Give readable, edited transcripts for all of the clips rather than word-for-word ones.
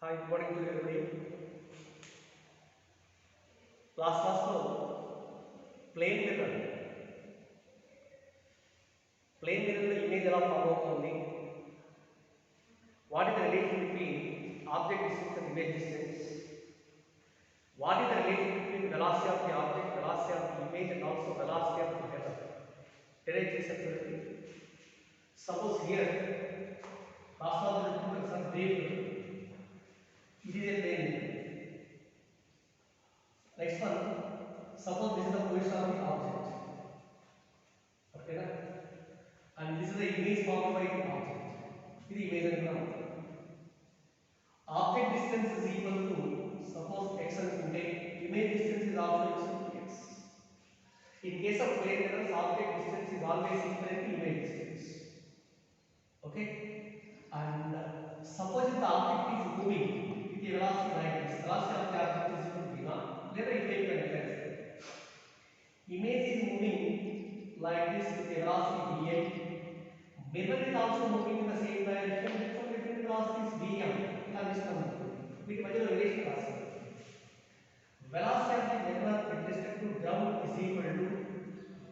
Hi, good morning to everybody. Class plane mirror. Plane mirror లో image ఎలా form అవుతుంది? What is the relation between object distance and image distance? What is the relation between velocity of the object, velocity of the image, and also velocity of the mirror? Derived చేసాం చూడండి. Suppose here class లో జరుగుతున్న some wave. It is a plane mirror. Next one, suppose this is the position of the object. Okay, na? And this is the image formed by the object. This is image and object distance is equal to suppose x and image distance is also equal to x. In case of plane mirrors, object distance is always equal to image distance. Okay, and suppose if the object is moving with a velocity like this, velocity of the object is equal to v naught. Let us take an example. Image is moving like this with a velocity va. Mirror is also moving in the same direction, so between velocities vm. With material relation class. Velocity of the mirror with respect to ground is equal to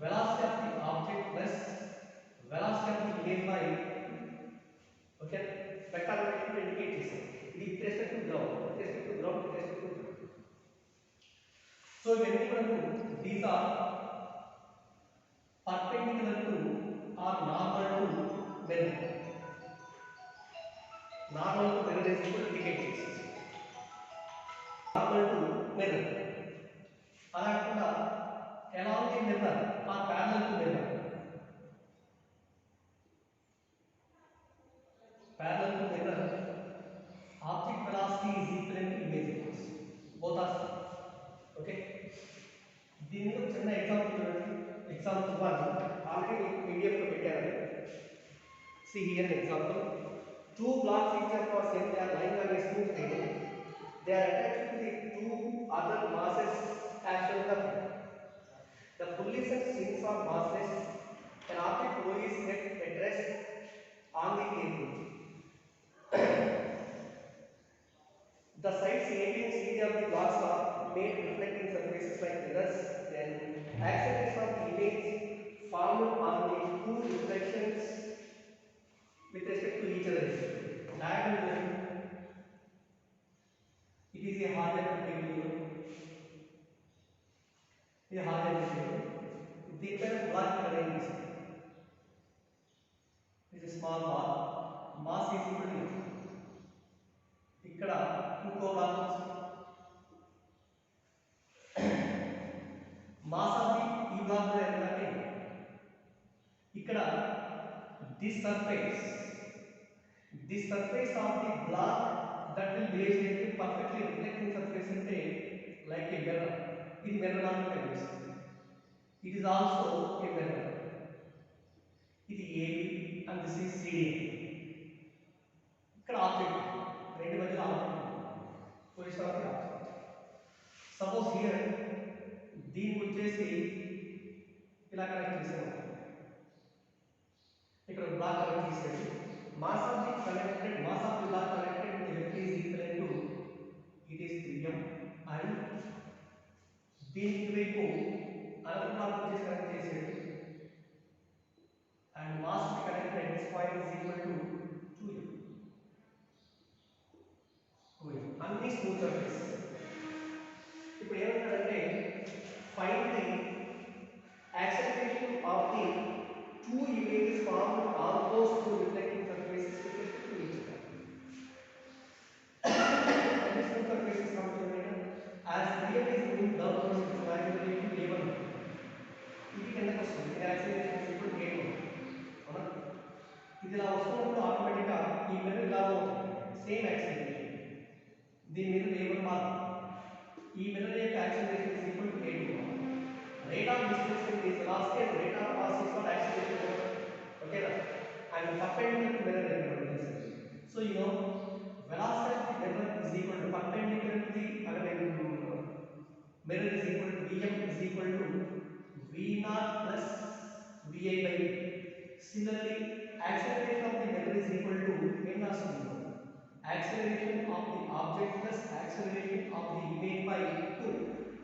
velocity of the object plus velocity of the image by okay vector to indicate this. With respect to ground, with respect to ground, with respect to ground. So when we do these are perpendicular to or normal to mirror. Normal to mirror is equal to indicate this. Normal to mirror. అలా కాకుండా along the mirror or parallel to mirror. Parallel to mirror, object velocity is equivalent to image velocity. Both are same. Okay. దీనిలో చిన్న example చూడండి. Example 1 already PDF లో పెట్టాను. See here an example. Two blocks each of are same, they are lying on a smooth plane. They are attached to the two other masses as shown above. The pulleys and strings are massless. An object O is kept at rest on the table. The sides AB and CD of the blocks are made reflecting surfaces like mirrors. Then acceleration of the image formed on the two reflections with respect to each other. Diagonal. It is a harder material. It is a harder material. The block arranges. It is a small bar. Mass is equal to ఇక్కడ ఇంకో black mass of the ఈ black లో ఏంటంటే ఇక్కడ this surface of the block that will behave like a perfectly reflecting surface అంటే like a mirror. ఇది mirror లాగా కనిపిస్తుంది. It is also a mirror. ఇది AB and this is CD. ఇక్కడ ఆబ్జెక్ట్ రెండు మధ్యలో object position of the object. Suppose here దీనికి వచ్చేసి ఇలా కనెక్ట్ చేసాము. ఇక్కడ బ్లాక్ కనెక్ట్ చేసేది mass of the block connected with electric is equal to it is 3m and దీనికి వైపు అనదర్ బ్లాక్ వచ్చేసి కనెక్ట్ చేసేది అండ్ మాస్ కి connected this point is equal to 2m. అన్ని స్మూత్ సర్ఫేస్. ఇప్పుడు ఏమంటారంటే find the acceleration of the two images formed on those two reflecting surfaces with respect to each other. And this two surfaces come together as real is moving downwards with diagonally to a1. ఇది కిందకి వస్తుంది. ఇది acceleration is equal to a1. అవునా? ఇది ఇలా వస్తున్నప్పుడు automatic గా ఈ మిర్రర్ ఇలా అవుతుంది. Same acceleration. దీని మీద a1 మార్క్. ఈ మిర్రర్ యొక్క acceleration is equal to a2. Rate of displacement is velocity and rate of mass is what acceleration. Okay, and perpendicular to mirror rectangle. So you know velocity of the mirror is equal to perpendicular to the mirror is equal to Vm is equal to V naught plus Vi by V. Similarly, acceleration of the mirror is equal to acceleration of the object plus acceleration of the image by 2.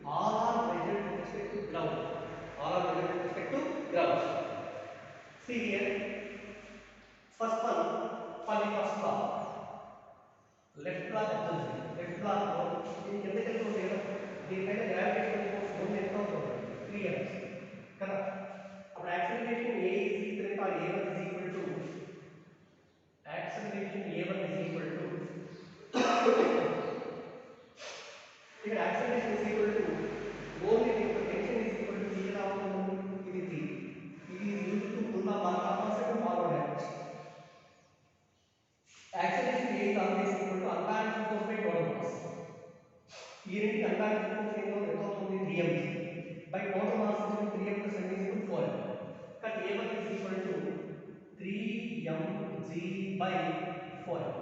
All are measured with respect to ground. All are measured with respect to ground. See here, first one, for the first block, left block observation. Left block లో దీనికి ఎంత కలిసి ఉంది కదా, దీనిపైన gravitational force ఉంది, ఎంత అవుతుంది 3 Ms కదా. అప్పుడు acceleration A is equal to A1 is equal to acceleration A1 is equal to ఇక్కడ acceleration is equal to only the tension is equal to C ఎలా అవుతుంది, ఇది 3. It is used to pull the ball opposite to forward edge. Acceleration A is always equal to unbalanced force by total mass. ఈ రెండింటి unbalanced force ఎంత అవుతుంది 3 mg by total mass is equal to 3m plus m is equal to 4m. Cut A1 is equal to 3mg by 4m.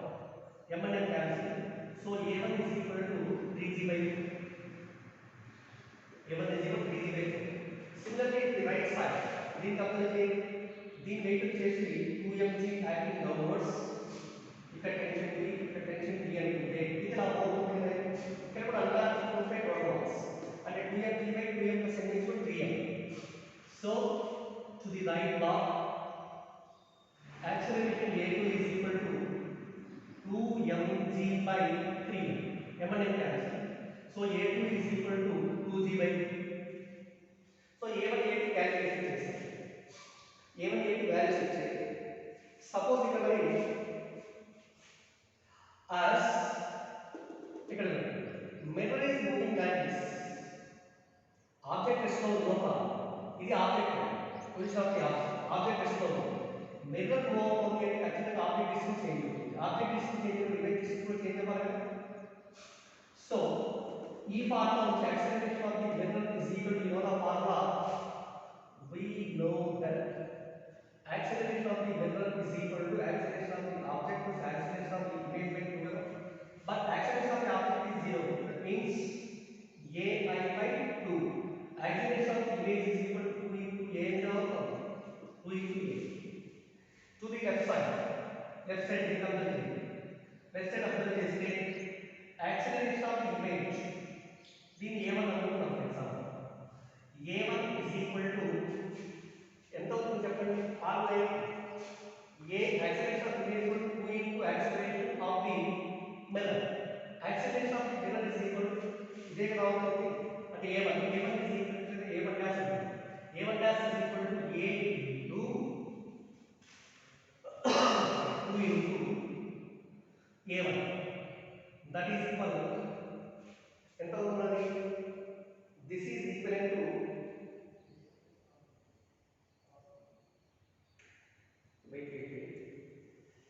M and M cancel. So A1 is equal to 3g by 4. A1 is equal to 3g by 4. Similarly, the right side, దీని compulsory దీని wait వచ్చేసి 2mg acting downwards. ఇక్కడ tension P, ఇక్కడ tension P అనుకుంటే ఇక్కడ అవుతుంది కదా, ఇక్కడ కూడా unbalance force by total mass అంటే 2mg by 2m plus m is equal to 3m. So to the right block, acceleration A2 is equal to 2mg by 3m. M and M cancel. So A2 is equal to 2g by 2. So A1 A2 calculation చేసాం. A1 A2 values వచ్చాయి. Suppose ఇక్కడ మరి as ఇక్కడ mirror is moving like this. Object rest లో లోపల ఇది object position of the object rest లో mirror move అవుతుంది అంటే ఖచ్చితంగా ఆబ్జెక్ట్ డిస్టెన్స్ చేంజ్ అవుతుంది. ఆబ్జెక్ట్ డిస్టెన్స్ చేంజ్ అయితే ఇమేజ్ డిస్టెన్స్ కూడా చేంజ్ అవ్వాలి కదా. సో ఈ ఫార్ములా నుంచి acceleration of the mirror is equal to you know the formula, we know that acceleration of the mirror is equal to acceleration of the object plus acceleration of the image by 2 కదా. But acceleration of the object is 0. That means ai by 2. Acceleration of the image is equal to 2 into a into 2 into a. To the left side becomes the left side observe చేస్తే acceleration of the image దీన్ని a1 అనుకుందాం for example. a1 is equal to ఎంత అవుతుంది చెప్పండి, formula a acceleration of the image is equal to 2 into acceleration of the mirror. Acceleration of the mirror is equal to ఇదే కదా అవుతుంది అంటే a1 is equal to a1 dash a1 dash is equal to a into 2 into a1. That is equal ఎంత అవుతుంది, this is equivalent to wait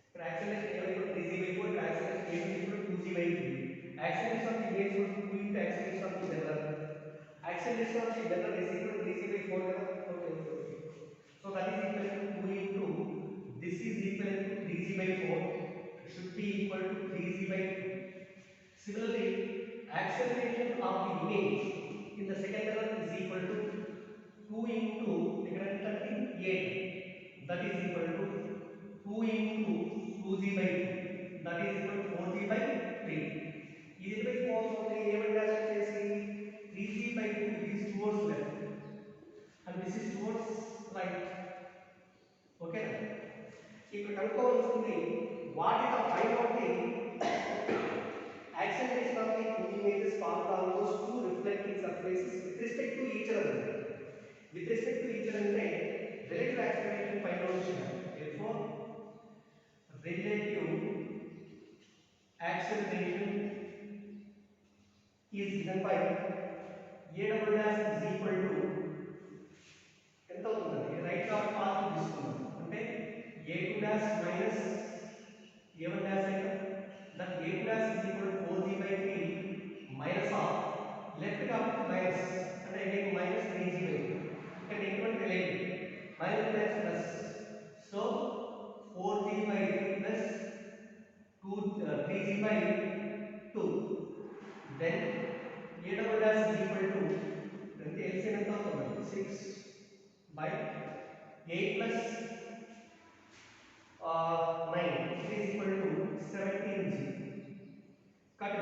ఇక్కడ acceleration a1 equal to 3g by 4, acceleration a2 equal to 2g by 3. Acceleration of the image equal to 2 into acceleration of the mirror. Acceleration of the mirror is equal to 3g by 4 కదా. Okay. So that is equal to 2 into this is equal to 3g by 4. It should be equal to 3g by 2. Similarly, acceleration of the image in the second mirror is equal to 2 into ఇక్కడ ఎంత 8. That is equal to 2 into 2g by 2. That is equal to 4g by 3. ఇది by 4 అవుతుంది. a1 dash వచ్చేసి 3g by 2 is towards left and this is towards right. Okay, ఇక్కడ కనుక్కోవాల్సింది what is the find out the acceleration of the two images formed on those two reflecting surfaces with respect to each other. With respect to each other అంటే relative acceleration find out చేయాలి. Therefore relative acceleration is given by a double dash is equal to ఎంత అవుతుందండి, right half path తీసుకుందాం అంటే a2 dash minus a1 dash అయితే that a2 dash is equal to 4g by 3 minus of left half minus అంటే again minus 3g by 2 ఇక్కడ ఎటువంటి relative minus dash plus, so 4g by 3 plus 3g by 2. Then a double dash is equal to then the LCM ఎంత అవుతుంది 6 by 8 plus 9 is equal to 17g. Cut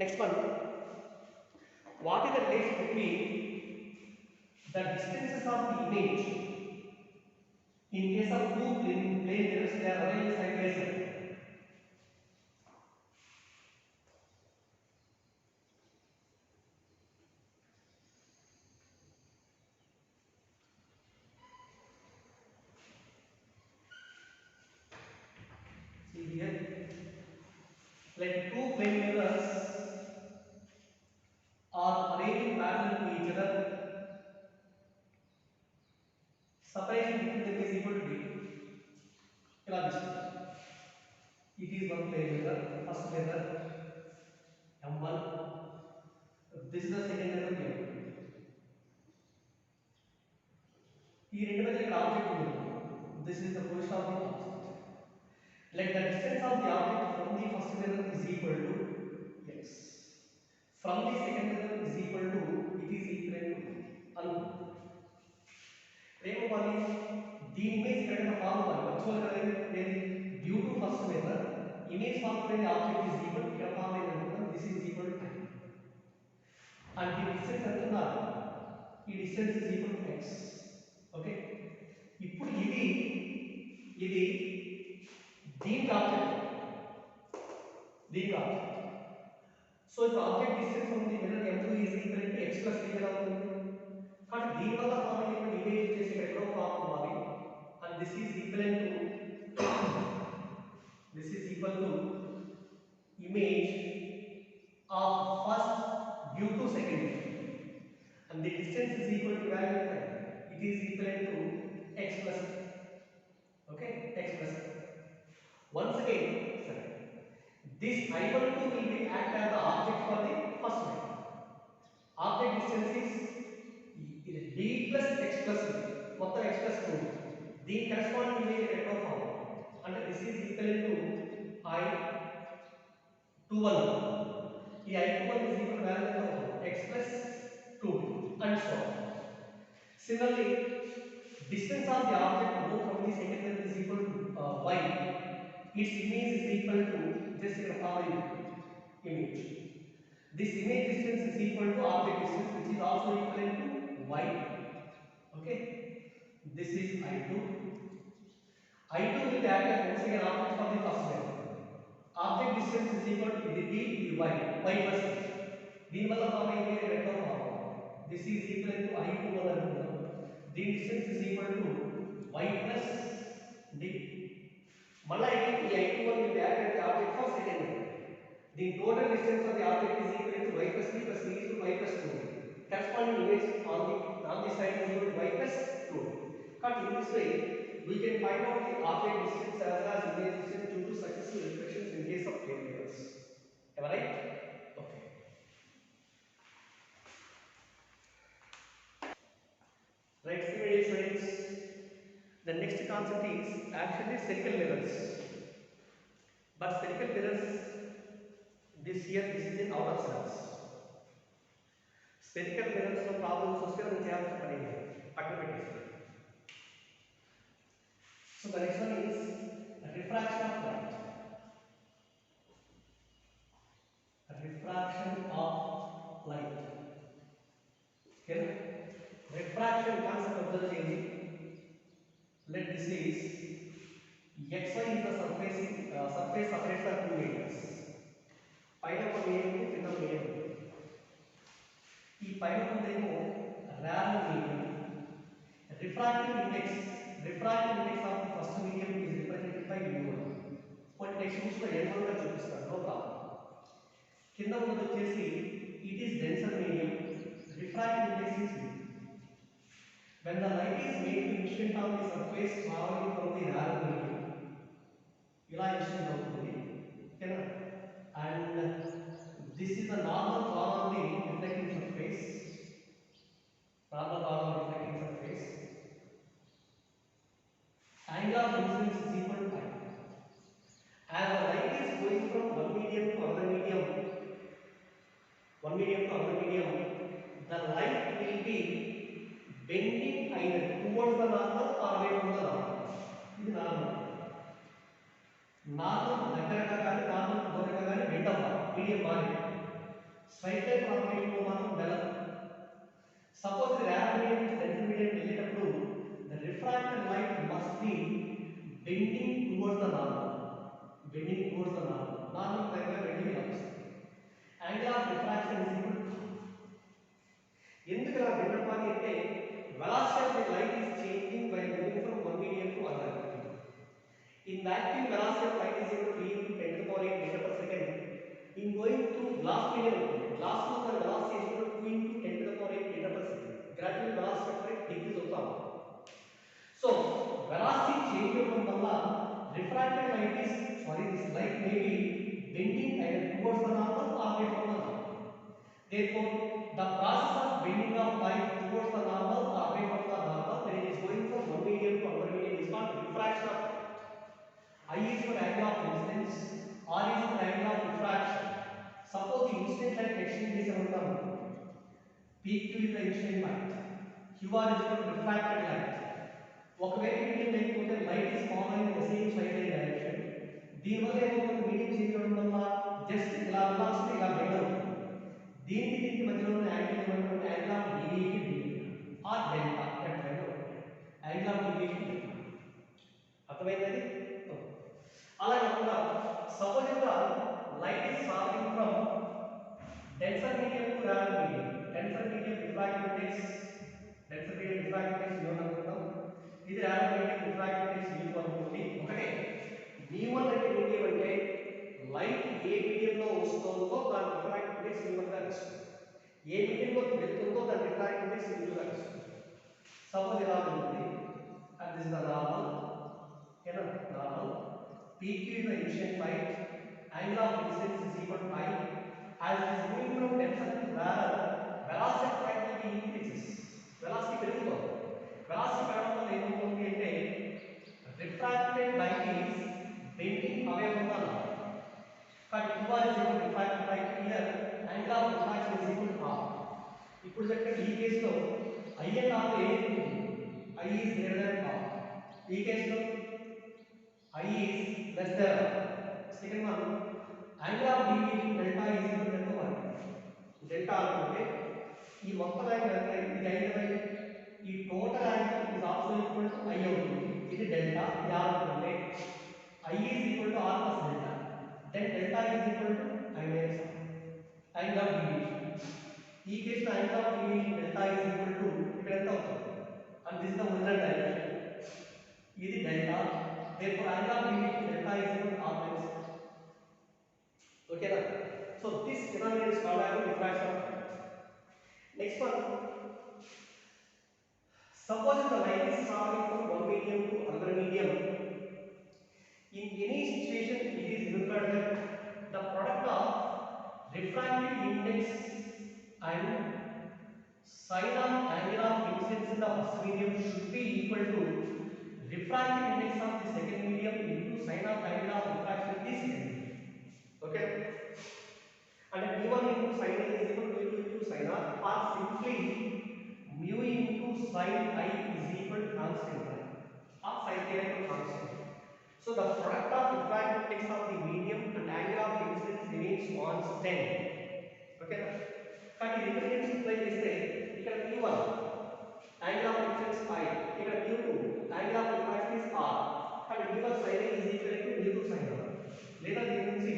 Next one, what is the relation between the distances of the image in case of two plane mirrors they are arranged side by side? See here, like two plane mirrors are arranged parallel to each other. Separation between them is equal to d. It is one plane mirror, first mirror M1. This is the second mirror M2. ఈ రెండు మధ్య ఇక్కడ object ఉంది. This is the position of the object. Let the distance of the object from the first mirror is equal to x. From the second mirror is equal to, it is equivalent to అనుకుందాం. ఏమవ్వాలి, దీని image ఇక్కడ form అవ్వాలి. Virtual గా ఏది due to first mirror image form అనేది object is equal ఇక్కడ form అయింది అనుకుందాం. This is equal to time and ఈ డిస్టెన్స్ ఎంత ఉన్నారు, ఈ distance is equal to x. Okay, ఇప్పుడు ఇది దీనికి ఆబ్జెక్ట్, దీనికి ఆబ్జెక్ట్. సో ఇప్పుడు object distance from the mirror m2 is equal to x plus 3 ఎలా అవుతుంది. కాబట్టి దీని వల్ల ఫార్మ్ అయ్యేటువంటి ఇమేజ్ వచ్చేసి ఇక్కడ ఎక్కడో ఫార్మ్ అవ్వాలి. And this is equal to image of first due to second, and the distance is equal to value of time. It is equivalent to x plus, okay, x plus. Once again, sorry, this I12 will be act as the object for the first one. Object distance is d plus x plus మొత్తం x plus 2. The corresponding image vector form, and this is equivalent to I21. ఈ I21 is equal to value of x plus 2 and so on. Similarly, distance of the object O from the second mirror is equal to y. Its image is equal to just the following image. This image distance is equal to object distance, which is also equivalent to y. Okay, this is I2. I2 will act as once again object for the first mirror. Object distance is equal to d y plus 6. దీని వల్ల form అయ్యే vector form. This is equal to I21 అనుకుందాం. The distance is equal to y plus d. మళ్ళీ ఈ I21 will act as the object for second mirror. The total distance of the object is equal to y plus 3 plus 3 is to y plus 2. Corresponding image on the side is equal to y plus 2. Cut in this way, we can find out the object distance as well as image distance due to successive reflections in case of plane mirrors. Am I right? Okay. Right, students. The next concept is actually spherical mirrors. But spherical mirrors, this is in outer cells. Spherical mirrors లో problems వస్తే మనం చేయాల్సిన పని పక్కన పెట్టేస్తాం. So the next one is refraction of light. Refraction of light. Okay, refraction concept observe cheyandi. Let this is xy is the surface separates the two mediums. పైన ఒక medium కింద ఒక మీడియం. ఈ పైన ఉందేమో rare medium. Refractive index of the first medium is represented by mu1. కొన్ని text books లో n1 గా చూపిస్తారు, నో ప్రాబ్లం. కింద ఉన్నది వచ్చేసి it is denser medium. Refractive index is mu. When the light is made to incident on the surface traveling from the rare medium, ఇలా incident అవుతుంది, ఓకేనా? And this is the normal drawn on the reflecting surface. Normal drawn on reflecting surface. Angle of incidence is equal to pi. As the light is going from one medium to another medium, the light will be bending either towards the normal or away from the normal. This is normal. Normal దగ్గరగా కానీ normal దూరంగా కానీ bend అవ్వాలి, medium మారి. Suppose the rare medium to denser medium వెళ్ళేటప్పుడు the refracted light must be bending towards the normal. Bending towards the normal. Normal దగ్గర bending ఇలా వస్తుంది. Angle of refraction is equal to ఎందుకు ఇలా bend అవ్వాలి అంటే velocity of the light is changing by moving from one medium to another. In vacuum, velocity of light is equal to v into 10 to the power 8 meter per second. In going through glass medium, glass లో the velocity is equal to 2 into 10 to the power 8 meter per second. Gradually velocity of light decrease అవుతా ఉంటుంది. So velocity change అవ్వడం వల్ల refracted light is this light may be bending either towards the normal or away from the normal. Therefore, the process of bending of light towards the normal or away from the normal when it is going from one medium to another medium is called refraction of light. I is for angle of incidence, R is for angle of refraction. Suppose the incident light exchange is about PQ is the incident light, QR is for refracted light. ఒకవేళ medium లేకపోతే light is following the same side and direction. దీనివల్ల ఏమవుతుంది medium change అవ్వడం వల్ల just ఇలా వెళ్ళాల్సింది ఇలా bend అవుతుంది. దీనికి మధ్యలో ఉన్న యాంగిల్ ఏమంటే angle of deviation or delta అంటే యాంగిల్ ఆఫ్ డీవియేషన్ డెల్టా. అర్థమైంది? అలా కాకుండా suppose the light is travelling from denser medium to rare medium. Denser medium refractive index అనుకుంటాం. ఇది rare medium refractive index v2 అనుకోండి. ఒకటే v1 అంటే మీడియం అంటే లైట్ ఏ మీడియంలో వస్తుందో దాని రిఫ్రాక్టివ్ ఇండెక్స్ v1 గా వస్తుంది. ఏ మీడియంలోకి వెళ్తుందో దాని రిఫ్రాక్టివ్ ఇండెక్స్ v2 గా వస్తుంది. సపోజ్ ఇలా ఉంటుంది and this is the normal. Normal. PQ is the incident light. Angle of incidence is equal to I. As it is moving from denser to rarer, velocity of light will be increases. Velocity పెరుగుతుంది. Velocity పెరగడం వల్ల ఏమవుతుంది అంటే refracted light is bending away from the normal. But QR is equal to refracted light here. Angle of refraction is equal to R. ఇప్పుడు చెప్పండి ఈ కేసులో I and R ఏది I is greater than R. ఈ కేసులో I is less than R. Second one, angle of deviation delta is equal to 1. Delta అనుకుంటే ఈ మొత్తం యాంగిల్ ఎంత ఇది I ఈ total angle is also equal to I అవుతుంది. ఇది డెల్టా ఇది R అనుకుంటే I is equal to R plus delta. Then delta is equal to I minus R. Angle of deviation. ఈ కేసులో angle of deviation delta is equal to ఇక్కడ ఎంత అవుతుంది? And this is the original direction. ఇది delta. Therefore, angle of deviation delta is equal to R minus R. Okay, na? So this phenomenon is called as refraction of light. Next one. Suppose the light is traveling from one medium to another medium. In any situation, it is required that the product of refractive index and sine of angle of incidence in the first medium should be equal to refractive index of the second medium into sine of angle of refraction in the second medium. Okay? And v1 into sine A is equal to v2 into sine R, or simply mu into sine I is equal to constant or sine k equal to constant. So the product of refractive index of the medium and angle of incidence remains constant. Okay? కానీ reference apply చేస్తే ఇక్కడ v1 angle of incidence I, ఇక్కడ v2 angle of refraction is R, కానీ v1 sin A is equal to v2 sin R. లేదా దీని నుంచి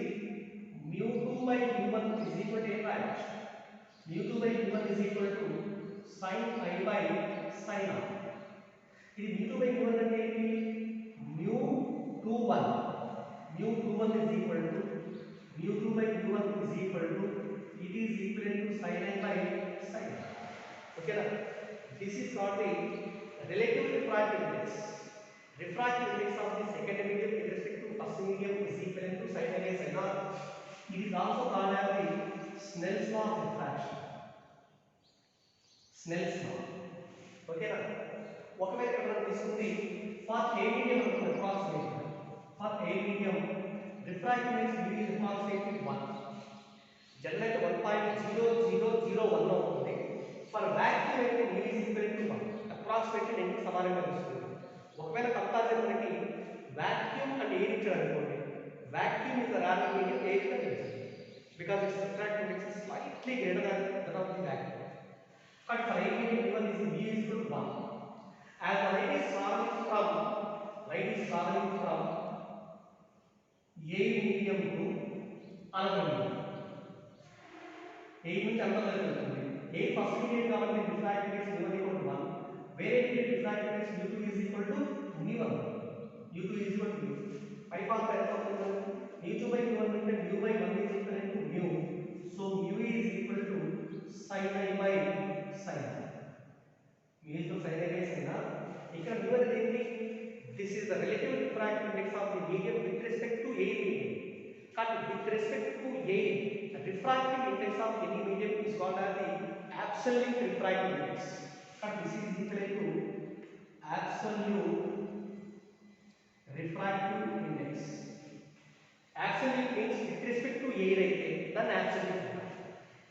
mu2 by v1 is equal to a mu2 by v1 is equal to sin I by sin R. ఇది mu2 by v1 అంటే ఏంటి? mu21 is equal to mu2 by v1 is equal to it is equivalent to sin I by sin R. Okay na? This is called the relative refractive index. Refractive index of the second medium with respect to first medium is equivalent to sin I by sin R. It is also called as the Snell's law of refraction. Snell's law. Okay na? ఒకవేళ ఇక్కడ మనం తీసుకుంది for a medium approximation. For a medium, refractive index will be approximately 1. Generally 1.0001 అవుతుంది. For vacuum అయితే mu is equal to 1. Approximately 10 కి సమానంగా వస్తుంది. ఒకవేళ కంపారిజన్ మనకి vacuum and air ఇచ్చారు అనుకోండి. Vacuum is the rare medium, air is the denser because its refractive index is slightly greater than that of the vacuum. But for a medium equal to 1. As the light is traveling from a medium to another medium. A నుంచి అంతవరకు వెళ్తుంది. A first medium కాబట్టి refractive index u1 equal to 1. వేరే medium refractive index u2 is equal to mu1. u2 is equal to mu. పై part ఎంత అవుతుంది? mu2 by mu1 అంటే mu by 1 is equal to mu. So mu is equal to sin I by sin I. mu is equal to sin I by sin I. ఇక్కడ mu అనేది ఏంటి? This is the relative refractive index of the medium with respect to a medium. But with respect to a, the refractive index of any medium is called as the absolute refractive index. But this is equal to absolute refractive index. Absolute means with respect to a అయితే then absolute.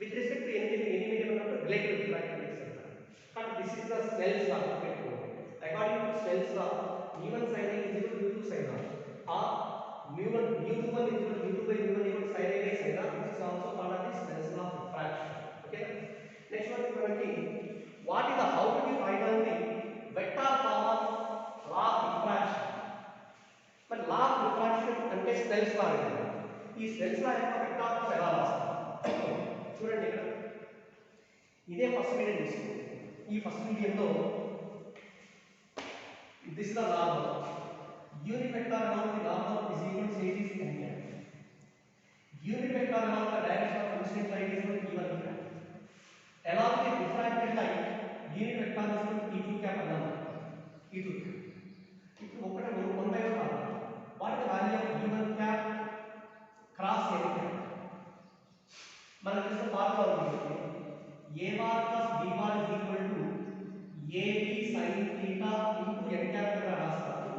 With respect to any medium ఉన్నప్పుడు relative refractive index అంటారు. But this is the Snell's law. According to Snell's law, mu1 sin I is equal to mu2 sin I, or mu1 mu21 is equal to mu2 by mu1 equal to sin I by sin I. This is also called as the Snell's law of refraction. Okay. Next one మనకి what is the how to we find out the vector form of law of refraction. But law of refraction అంటే Snell's law అంటే ఈ Snell's law యొక్క vector form ఎలా రాస్తాం చూడండి. ఇక్కడ ఇదే ఫస్ట్ మీడియం తీసుకోండి. ఈ ఫస్ట్ మీడియంలో this is the normal. Unit vector along the normal is equal to say this n cap. Unit vector along the direction of incident light is equal to e1 cap. Along the refracted light, unit vector is equal to e2 cap along e2 cap. ఇప్పుడు ఒకటే 1 by 1 కాదు. What is the value of e1 cap cross n cap? మనకు తెలిసిన formula ఉంది. a bar plus b bar is equal to ab sin theta into n cap గా రాస్తారు.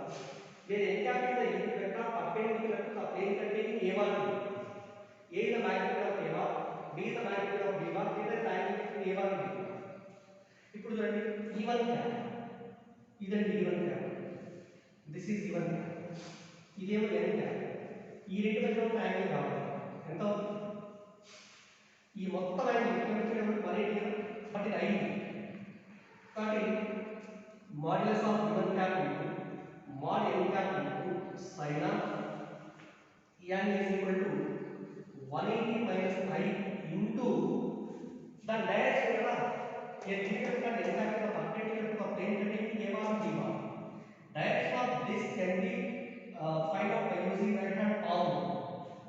where n cap is the unit vector perpendicular to the plane containing a bar and b. a is the magnitude of a bar, b is the magnitude of b bar, theta is the angle between a bar and b bar. ఇప్పుడు చూడండి e1 cap ఇదండి e1 cap, this is e1 cap, ఇదేమో n cap. ఈ రెండు మధ్య ఉన్న angle కావాలి ఎంత అవుతుంది? ఈ మొత్తం యాంగిల్ ఇక్కడ నుంచి 180 బట్ ఇది 5 కాబట్టి modulus of e1 cap into mod n cap into sin of n is equal to 180 minus I into the direction కదా a unit vector n cap is perpendicular to the plane containing a bar and b bar. Direction of this can be find out by using right hand palm.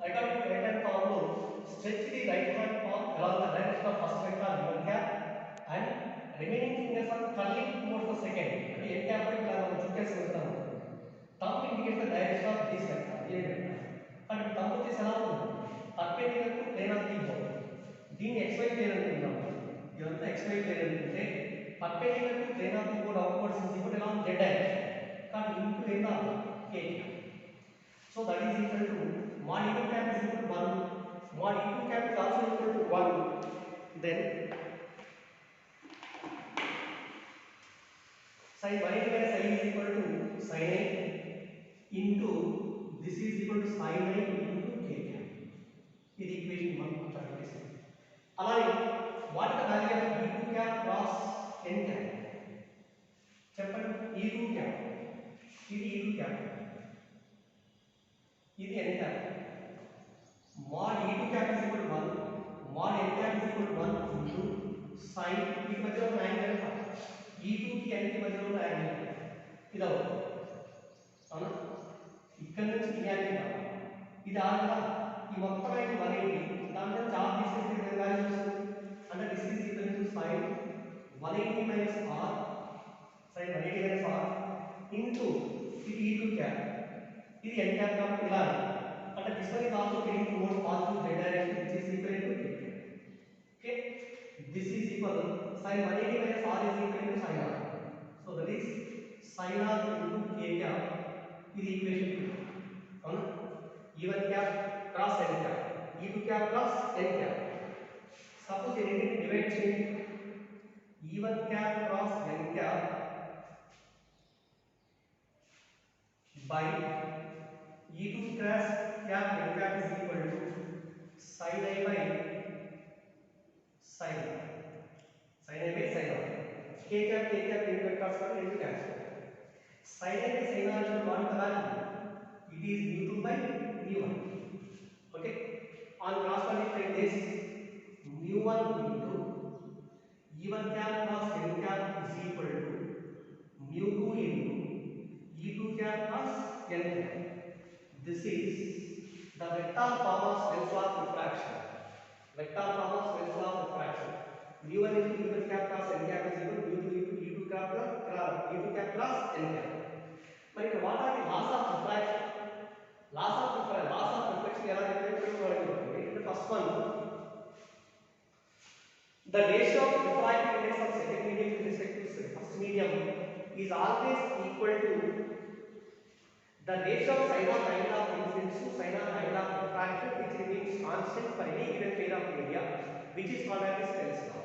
According to right hand palm lo stretch the right hand palm along the direction of first vector e1 cap and remaining fingers are curling towards the second. అంటే n cap ఇలా మనం చుట్టేసుకుంటాం. thumb indicates the direction of this vector a vector. కానీ thumb వచ్చేసి ఎలా ఉంటుంది? perpendicular to plane of the ball. దీన్ని xy plane అనుకుందాం. ఇదంతా xy plane అనుకుంటే perpendicular to plane of the ball outwards is equal to along z direction. కానీ into ఎంత k cap. So that is equal to mod e1 cap is equal to 1, mod e2 cap is also equal to 1. Then sin 180 minus I is equal to sin I into this is equal to sin I into k cap. ఇది equation 1 అట్లా చేస్తాం. అలాగే what is the value of e2 cap cross n cap? చెప్పండి. e2 cap ఇది e2 cap, ఇది n cap. mod e2 cap is equal to 1, mod n cap is equal to 1 into sin ఈ మధ్యలో ఉన్న angle ఎంత? e2 కి n కి మధ్యలో ఉన్న యాంగిల్ ఇది అవుతుంది. అవునా? ఇక్కడ నుంచి ఈ యాంగిల్ కావాలి. ఇది ఆల్రెడీ ఈ మొత్తం యాంగిల్ 180 దాంట్లో చార్ట్ తీసేసి ఈ వాల్యూ వస్తుంది. అంటే this is equal to sin 180 minus r sin 180 minus r into ఇది e2 cap, ఇది n cap కాబట్టి ఇలా అంటే this one is also going towards positive z direction which is equal to k cap. Okay, this is equal sin 180 minus r is equal to sin r. So that is sin r into k cap. ఇది equation 2. అవునా? e1 cap cross n cap, e2 cap cross n cap. Suppose ఈ రెండింటిని divide చేయండి. e1 cap cross n cap by e2 cross cap n cap is equal to sin I by sin I by sin I. k cap unit vectors are into cancel. Sin and sin algebra, what is the value? It is mu 2 by mu 1. Okay. On cross multiplying this, mu 1 into e1 cap plus n cap is equal to mu 2 into e2 cap plus n cap. This is the vector form of Snell's law of refraction. Vector form of Snell's law of refraction. Mu 1 into e1 cap plus n cap is equal to mu 2 into e2 cap plus n cap. But what are the laws of refraction? Laws of reflection ఎలా చెప్పారు? The first one, the ratio of refractive index of second medium with respect to first medium is always equal to the ratio of sin of angle of incidence to sin of angle of refraction, which remains constant for any given pair of media, which is called as Snell's law.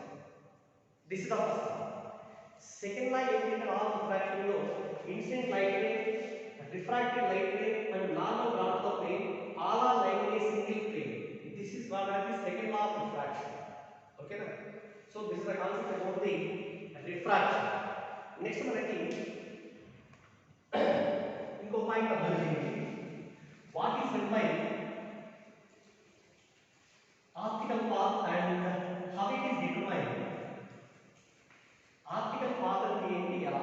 This is the first law. Second law ఏంటంటే law of refraction లో incident light ray, refracted light ray and normal dot of the plane all are lying in a single plane. This is called as the second law of refraction. Okay na? So this is the concept about the refraction. Next మనకి ఇంకో point observe చేయండి. What is meant by optical path and how it is determined? Optical path అంటే ఏంటి, ఎలా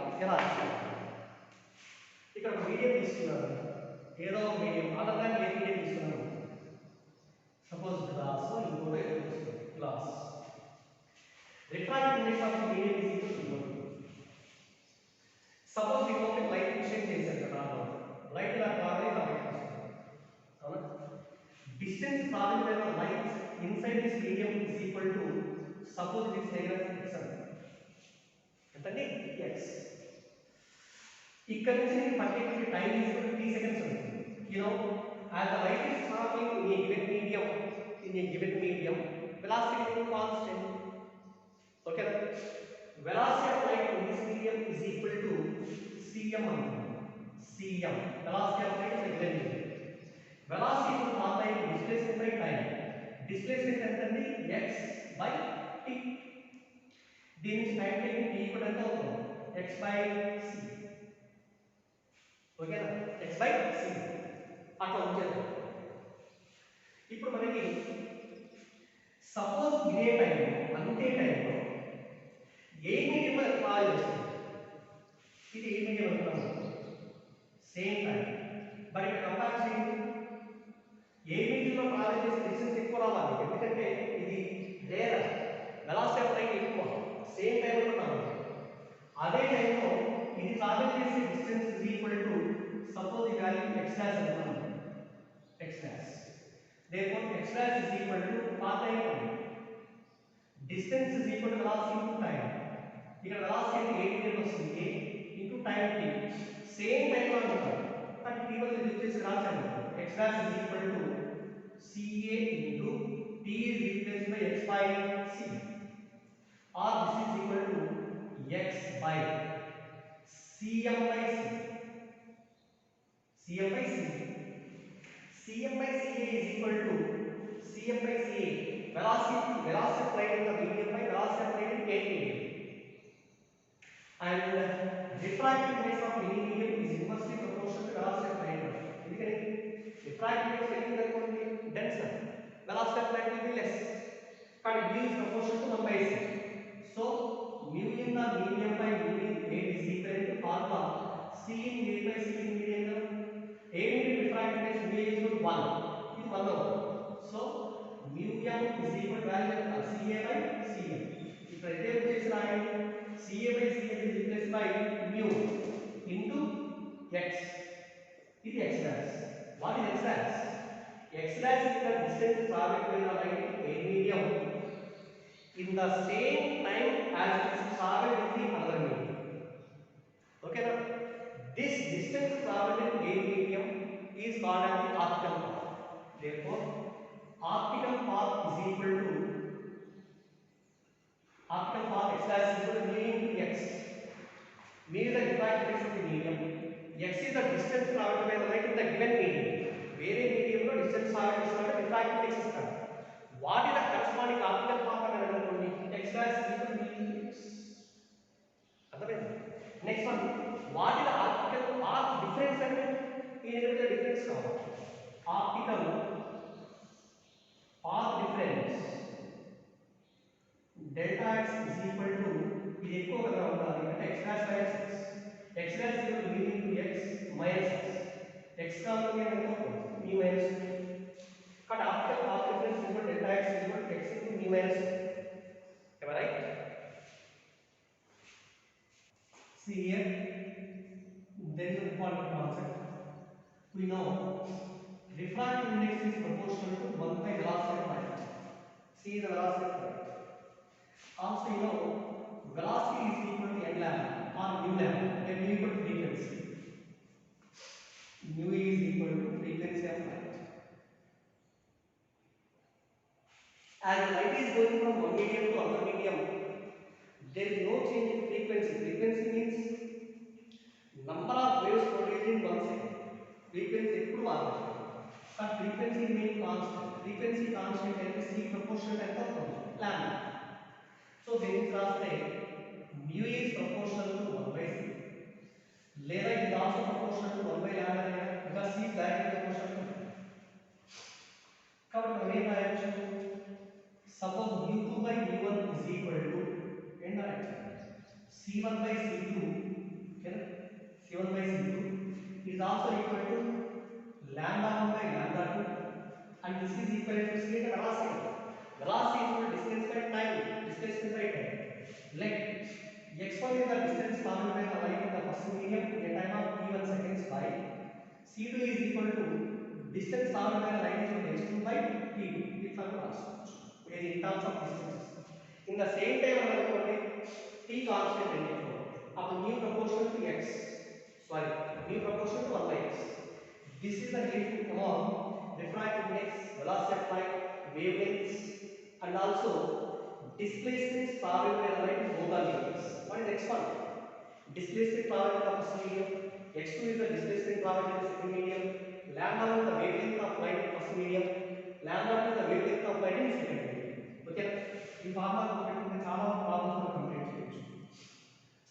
ఇక్కడ medium తీసుకున్నాను, ఏదో ఒక మీడియం అదర్ దాన్ ఏ మీడియం తీసుకున్నాను, సపోజ్ గ్లాస్, ఇంకోటి ఏదో తీసుకున్నాను glass. Refractive index of the medium is equal to suppose ఇంకొక లైట్ ఇన్సిడెంట్ చేశారు కదా, లైట్ ఇలా రాగానే ఇలా బయటకు వస్తుంది అవునా. డిస్టెన్స్ ట్రావెల్ అయిన light inside this medium is equal to suppose this diagram x అంటే ఎంతండి x. ఇక్కడ నుంచి నేను పర్టిక్యులర్ టైం తీసుకుంటే 3 సెకండ్స్ ఉంటుంది. You know as the light is traveling in a given medium velocity is constant. Okay, velocity of light in this medium is equal to cm. Velocity of light is a given medium. Velocity is not like displacement by time. Displacement ఎంతండి x by t. దీని నుంచి time taking t కూడా ఎంత అవుతుంది, x by c. ఓకేనా, x by c అట్లా ఉంచేద్దాం. ఇప్పుడు మనకి సపోజ్ ఇదే టైంలో అంతే టైంలో ఏ మీడియం మనకి ట్రావెల్ చేస్తుంది, ఇది ఏ మీడియం అనుకున్నాము సేమ్ టైం. బట్ ఇక్కడ కంపేర్ చేయండి, ఏ మీడియంలో ట్రావెల్ చేసే డిస్టెన్స్ ఎక్కువ రావాలి, ఎందుకంటే ఇది రేర్, వెలాసిటీ ఆఫ్ లైట్ ఎక్కువ సేమ్ టైం అనుకున్నాము. అదే టైంలో ఇది ట్రావెల్ చేసే distance is equal to suppose ఈ వాల్యూ x డాష్ అనుకున్నాము, x dash. Therefore, x dash is equal to path time. Distance is equal to velocity into time. ఇక్కడ velocity అంటే 8 మీటర్ వస్తుంది, a into time t. Same time లో ఉంటుంది, కానీ t బదులు ఇది వచ్చేసి రాశాను. x dash is equal to ca into t is replaced by x by c, or this is equal to x by cm by c. cm by c. Cm by Ca is equal to Cm by Ca, velocity of light in the medium by velocity of light in any medium. And refractive index of any medium is inversely proportional to velocity of light. ఎందుకని refractive index పెరిగింది అనుకోండి denser, velocity of light will be less, but mu is proportional to 1 by c. So mu in the medium by mu in A is equal to formula c in A by c in medium. A into refractive index mu is equal to 1. This is 1 over. So mu m is equal to value of Ca by Cm. If I take this line, Ca by Cm is replaced by mu into x. This is x dash. What is x dash? X dash is the distance traveled by the light in a medium in the same time as it is traveled in the other medium. Okay now? This distance traveled in a medium is called as the optical path. Therefore, optical path is equal to optical path x dash is equal to mu into x. Mu is the refractive index of the medium. X is the distance traveled by the light in the given medium. Very medium lo distance traveled is called refractive index is called. What is the corresponding optical path? X dash is equal to mu into x. one, what is the optical path difference and the difference కావాలి. Optical path difference delta x is equal to ఇది ఎక్కువ కదా ఉండాలి అంటే x dash by x x dash is equal to mu into x minus x కావాలి ఎంత mu minus but optical path difference is equal to delta x is equal to x into mu minus am I right? See here, there is an important concept. We know refractive index is proportional to 1 by velocity of light. C is the velocity of light. Also, you know, velocity is equal to n lambda or mu lambda, where mu equal to frequency. Mu is equal to frequency of light. As light is going from one medium to another medium, there is no change in frequency. Frequency means number of waves produced in 1 second. Frequency eప్పుడు మారదు. But frequency remain constant. Frequency constant అంటే c proportional ఎంత అవుతుంది? Lambda. So దీన్ని రాస్తే mu is proportional to 1 by c. లేదా it is also proportional to 1 by lambda లేదా because c is directly proportional to. కాబట్టి మనం ఏం రాయొచ్చు? Suppose mu2 by mu1 is equal to and c1 by c2, okay, c1 by c2 is also equal to lambda 1 by lambda 2 and this is equal to c the velocity. Velocity is equal to distance by time, displacement by time. Let x1 is the distance traveled by the light in the first medium in a time of t1 seconds by c2 is equal to distance traveled by the light in x2 by t2. It's our concept in terms of distance. In the same time t constant and अब mu proportional to x, sorry, mu proportional to 1 by x. This is the relation among refractive index, velocity of light, wavelengths, and also displacements traveled by the light in both the mediums. What is x1? Displacement traveled in the first medium. x2 is the displacement traveled in the second medium. Lambda is the wavelength of light in the first medium. Lambda is the wavelength of light in the second medium. Okay? ఈ formula పెట్టుకుంటే చాలా problems మనం complete చేయొచ్చు.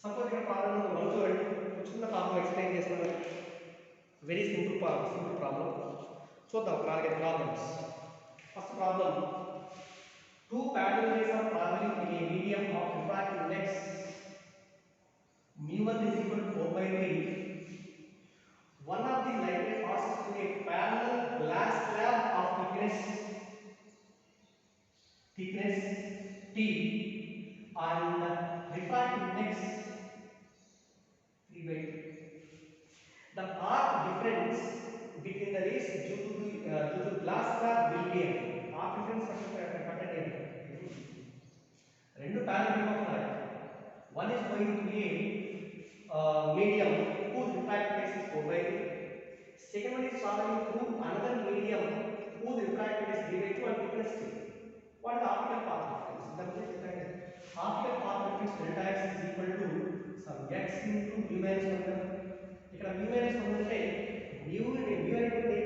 Suppose ఇక్కడ problem number 1 చూడండి. చిన్న problem explain చేస్తున్నాను. Very simple problem. చూద్దాం 4 problems. First problem, two parallel rays are traveling in a medium of refractive index mu1 is equal to 4 by 3. One of the light rays passes through a parallel glass slab of thickness T and refractive index 3 by 3. The path difference between the rays due to glass slab will be path difference కట్టండి. రెండు parallel ఉన్నాయి. One is going to be a medium whose refractive index is 4 by 3. Second one is traveling through another medium whose refractive index is 3 by 2 and thickness 3. What is the optical path difference? Optical path difference delta x is equal to some x into mu minus 1. ఇక్కడ mu minus 1 అంటే mu అంటే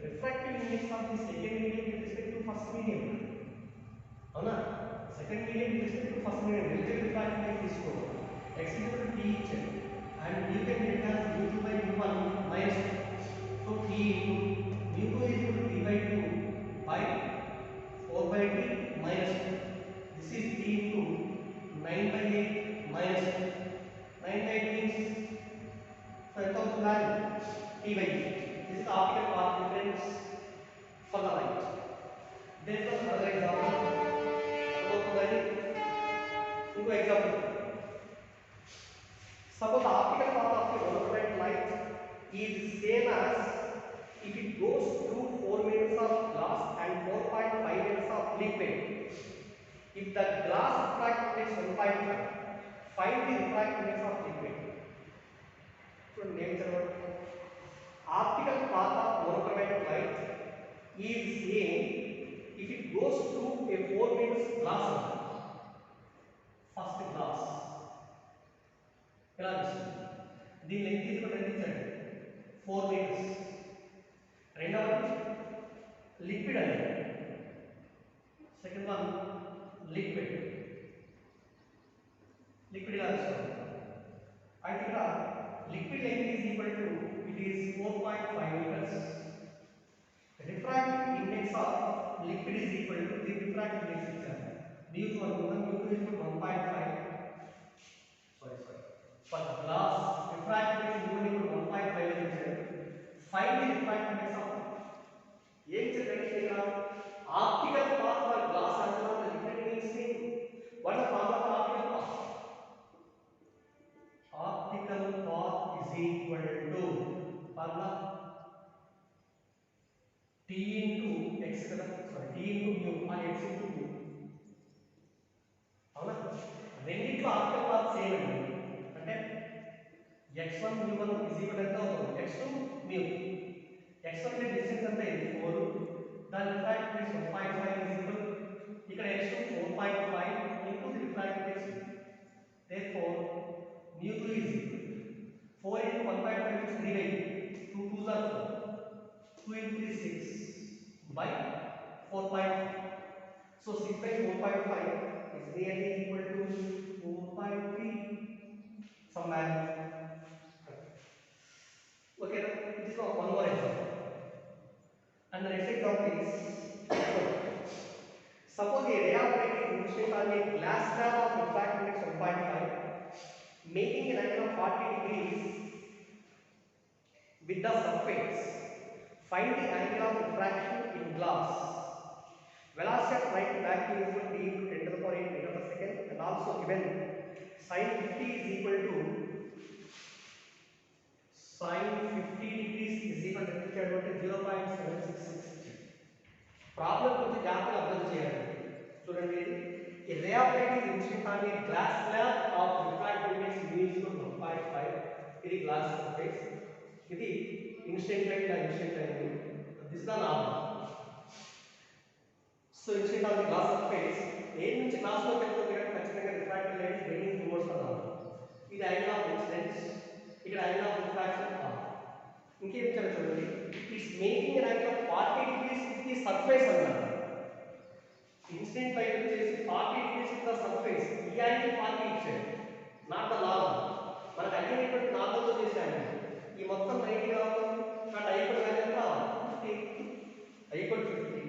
refractive index of the second medium with respect to first medium. అవునా? Second medium with respect to first medium relative refractive index తీసుకోవాలి. x is equal to t ఇచ్చారు and mu can be written as mu2 by mu1 minus 2. So t into mu2 is equal to t by 2 by 4 by 3 minus 2. This is t into 9 by 8 minus 2. 9 by 8 means so it comes to value t by 8. This is the optical path difference for the light. Therefore, another example. Suppose the optical path of the ultraviolet light is same as if it goes through 4 meters of glass and 4.5 meters of liquid. If the glass refractive index 1.5, find the refractive index of liquid. So name optical path of monochromate light is same if it goes through a 4 meters glass. First glass. ఎలా వస్తుంది? దీని length తీసుకుంటే 4 meters. రెండవది liquid అనేది. Second one liquid ఇలా వస్తుంది. అయితే ఇక్కడ liquid length is equal to it is 4.5 metres. Refractive index of liquid is equal to the refractive index ఇచ్చారు mu2 అనుకుందాం mu2 is 1.5 sorry for glass refractive index mu1 equal 1.5 అని ఇచ్చారు. find the refractive index of ఏం చెప్పండి ఇక్కడ optical path for glass as well as liquid means what is the formula for optical path? Optical path is equal to formula t into x కదా sorry t into mu or x into mu అవునా రెండిట్లో optical path same అండి అంటే x1 mu1 is equal ఎంత అవుతుంది x2 mu x1 కి distance ఎంత ఇది 4 దాని రిఫ్రాక్టివ్ ఇండెక్స్ 1.5 is equal ఇక్కడ x2 4.5 into the refractive index therefore mu2 is equal 4 into 1.5 is 3 by 2 2s are 4 2 into 3 6 by 4.5 so 6 by 4.5 is nearly equal to 4.3 somewhere. Okay, this is one more example. And the next example is suppose a ray of light is incident on a glass slab of refractive index 1.5 making an angle of 40 degrees with the surface. Find the angle of refraction in glass. Velocity of light back to is equal to d into 10 to the power 8 meter per second and also given sin 50 is equal to sin 50 degrees is equal to 0.766. Problem కొంచెం జాగ్రత్తగా అర్థం చేయాలి చూడండి a ray of light is incident on a glass slab of refractive index mu is equal to 1.5 ఇది glass surface ఇది incident light la incident light this is the normal. So instead of the glass surface, A నుంచి glass లోకి వెళ్తుంది కాబట్టి ఖచ్చితంగా refractive light is bending towards the normal. ఇది angle of incidence ఇక్కడ angle of refraction r. ఇంకేం ఇచ్చారో చూడండి it's making an angle of 40 degrees with the surface అన్నారు. ఇన్సిడెంట్ లైట్ వచ్చేసి 40 degrees with the surface. ఈ యాంగిల్ 40 ఇచ్చారు నాట్ ద నార్మల్. మనకు అగైన్ ఇక్కడ నార్మల్ తో చేసే యాంగిల్ ఈ మొత్తం 90 రావాలి బట్ ఐక్వల్ వాల్యూ ఎంత 50 ఐక్వల్ 50.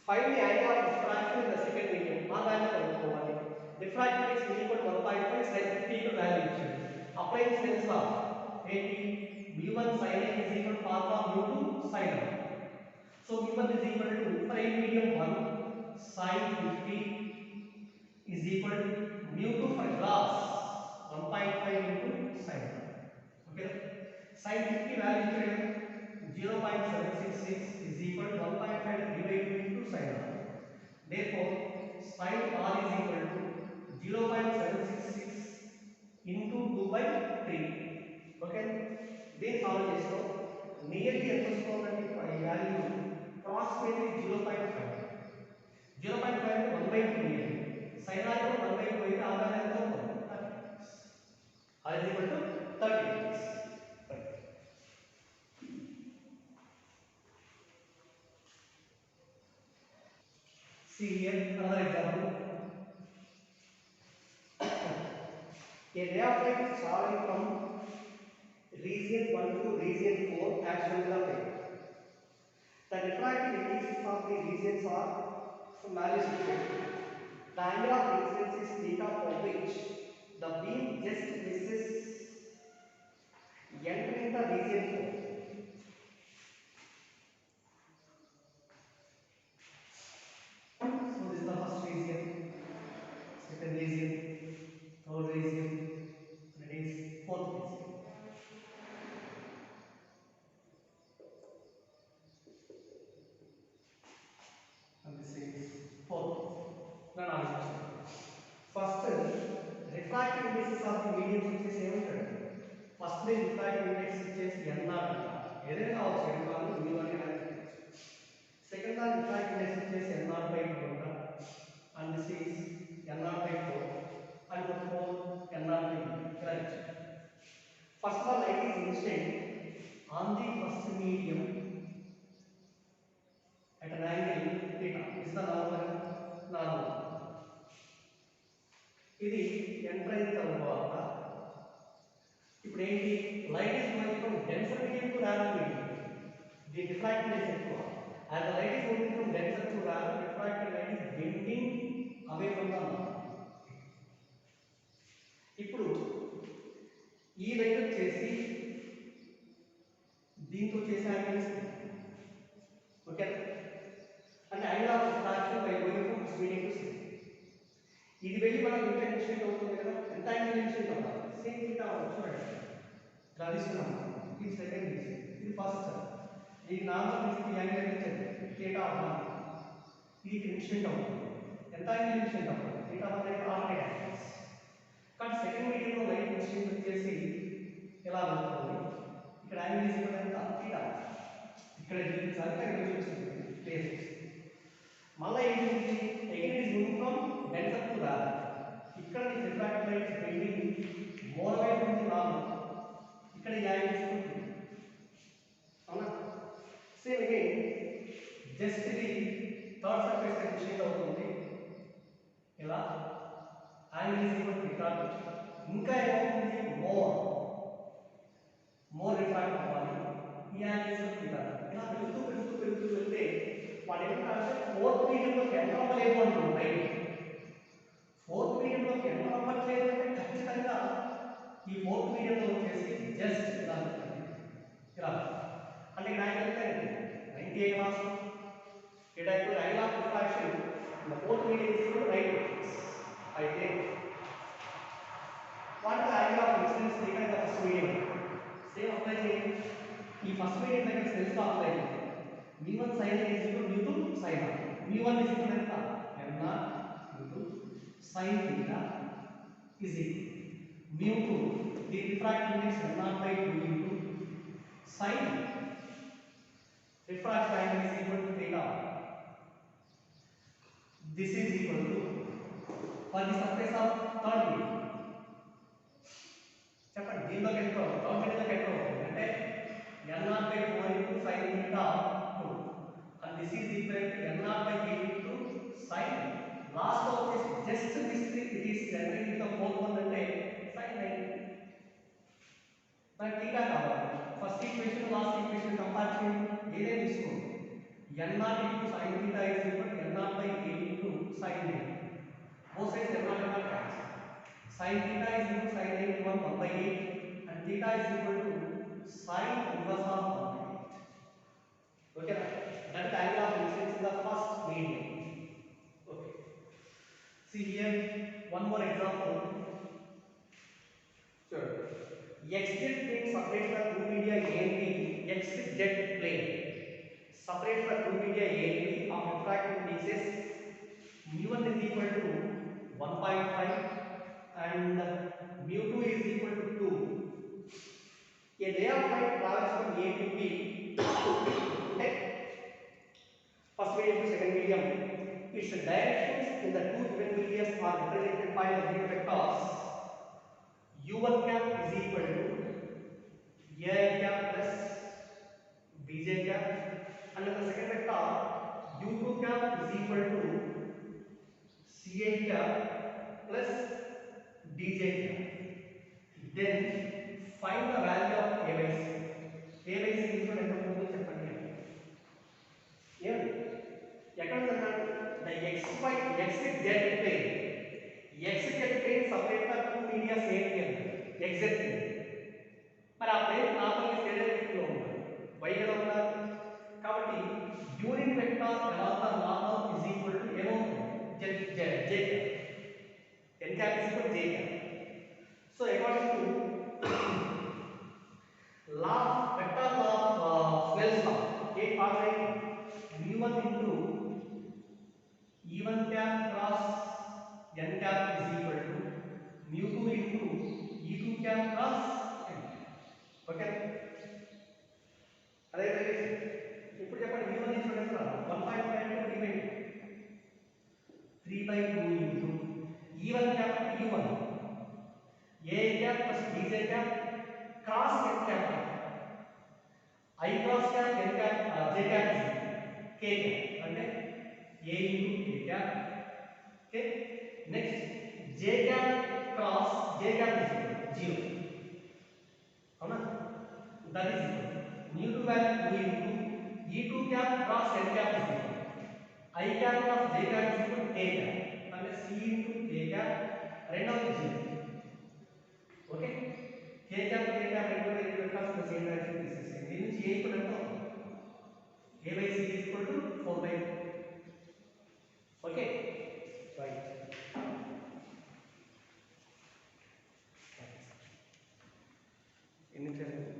Find the angle of diffraction in the second medium. ఆ వాల్యూ కనుక్కోవాలి. Diffraction index is equal to 1.5 sin 50 కి వాల్యూ ఇచ్చారు. అప్లై సెన్స్ లా ఏంటి mu1 sin A is equal to formula mu2 sin A. So mu1 is equal to for a medium 1 sin 50 is equal to mu2 for glass 1.5 into sin A. Okay, sin 50 value ఇచ్చారు 0.766 is equal to 1.5 divided into sin r. Therefore, sin r is equal to 0.766 into 2 by 3. Okay, then solve చేస్తాం nearly ఎంత వస్తుందంటే ఈ value approximately 0.5 అంటే 1 by 2 nearly sin r కు 1 by 2 అయితే ఆ value ఎంత అవుతుంది 30 r is equal to 30 degrees. See here another example. A ray of light is traveling from region 1 to region 4 as shown in the figure. The refractive indices of the regions are some values given. The angle of incidence is theta for which the beam just misses entering the region 4. So this is the first region, second region, third region, and it is fourth region. And this is fourth. Now first refractive indices of the mediums వచ్చేసి ఏమంటారు first refractive index వచ్చేసి n0 ఏదైనా కావచ్చు n కాదు mu1 అని second one refractive index వచ్చేసి n0 by 2 and this is n0 by 4 and the fourth n0 by 3. First of all light is incident on the first medium at an angle theta. This is the normal. ఇది enter అయిన తర్వాత as the light is moving from denser to rarer, refracted light is bending away from the north. ఇప్పుడు ఈ light వచ్చేసి దీంతో చేసే angles okay అంటే angle of refraction by going from this medium to C ఇది వెళ్ళి మనం ఇంత ఇన్సిడెంట్ అవుతుంది కదా ఎంత యాంగిల్ ఇన్సిడెంట్ అవుతుంది సేమ్ థీటా చూడండి ఇలా తీసుకున్నాం ఇది సెకండ్ ఇది ఫస్ట్ ఇది నార్మల్ తీసుకు యాంగిల్ ఇచ్చేది థీటా 1 ఇది ఇన్సిడెంట్ అవుతుంది ఎంత యాంగిల్ ఇన్సిడెంట్ అవుతుంది థీటా 1 అంటే ఆల్టర్నేట్ యాంగిల్స్ కానీ సెకండ్ మీడియంలో లైట్ ఇన్సిడెంట్ వచ్చేసి ఎలా అవుతుంది ఇక్కడ యాంగిల్ ఈజ్ ఈక్వల్ ఎంత థీటా ఇక్కడ చూపించాలి ఇక్కడ చూపించాలి ప్లేస్ మళ్ళీ ఏంటి again it is moving from denser to rarer ఇక్కడ the refracted light is bending more away from the normal ఇక్కడ ఈ యాంగిల్ ఇస్ ఈక్వల్ అవునా సేమ్ అగైన్ జస్ట్ ఇది థర్డ్ సర్ఫేస్ ఇన్సిడెంట్ అవుతుంది ఎలా angle is equal to theta ఇంకా ఏమవుతుంది more refract అవ్వాలి ఈ యాంగిల్ ఇస్ థీటా ఇలా పెరుగుతూ వెళ్తే వాడు ఏమంటారంటే ఫోర్త్ మీడియంలోకి ఎంటర్ అవ్వలేదు అంటున్నాడు రైట్ ఫోర్త్ మీడియంలోకి ఎంటర్ అవ్వట్లేదు అంటే ఖచ్చితంగా ఈ ఫోర్త్ మీడియంలో వచ్చేసి జస్ట్ ఇలా ఇలా అంటే ఇక్కడ యాంగిల్ ఎంత 90 క్లాస్ ఇక్కడ ఇప్పుడు angle of refraction the fourth medium is equal to 90 అయితే what the angle of incidence taken in the first medium same apply చేయండి ఈ ఫస్ట్ మీడియం దగ్గర సెల్స్ లా అప్లై చేయండి v1 sin a is equal to v2 sin a v1 is equal to ఎంత n0 into sin theta is equal mu2 the refractive index n0 by 2 into sin refractive angle is equal to theta this is equal to for the surface of third medium చెప్పండి దీనిలోకి ఎంత third మీడియంలోకి ఎంత అవుతుంది అంటే n0 by 4 into sin theta and this is equal to n0 by 8 into sin last of this just this it is entering into the fourth one అంటే sin 90 నాకు theta కావాలి first equation last equation compare చేయండి ఏదే తీసుకోండి n0 into sin theta is equal to n0 by 8 into sin 90 both sides n0 n0 cancel sin theta is equal to sin 91 1 by 8 and theta is equal to sin inverse of 1 by 8 okay that is the angle of incidence in the first medium okay see here one more example sure xz plane separates the two media a and b xz plane separates the two media a and b of refractive indices mu1 is equal to 1.5 and mu2 is equal to 2 a ray of light travels from a to b okay first medium to second medium its directions in the two given mediums are represented by the unit vectors u1 cap is equal to a cap plus bj cap and the second vector u2 cap is equal to ca cap plus dj cap then find the value of a by c is equal to ఎంత ఉంటుందో చెప్పండి ఏమండి ఎక్కడ ఉందన్నాడు the xz plane separate the two media same plane xz plane మరి ఆ plane normal scalar దిక్కులో ఉంది y ఎలా ఉండాలి కాబట్టి unit vector along the normal is equal to ఏమవుతుంది j n cap is equal to j cap so according to law vector law of Snell's law take part in v1 into e1 cap cross n cap is equal to mu2 into e2 cap cross n okay అదే ఇప్పుడు చెప్పండి v1 is equal to 1.5 into v1 3 by 2 into e1 cap u1 a cap plus bj cap cross n cap I cross cap n cap j cap is k cap అంటే a into k cap okay next j cap cross j cap is 0 అవునా that is equal mu2 value 2 into E2 cap cross n cap is equal I cap cross j cap is equal to k cap అంటే c into k cap రెండవది j okay k cap రెండు కూడా element vectors the same direction తీసేసి దీని నుంచి a equal ఎంత అవుతుంది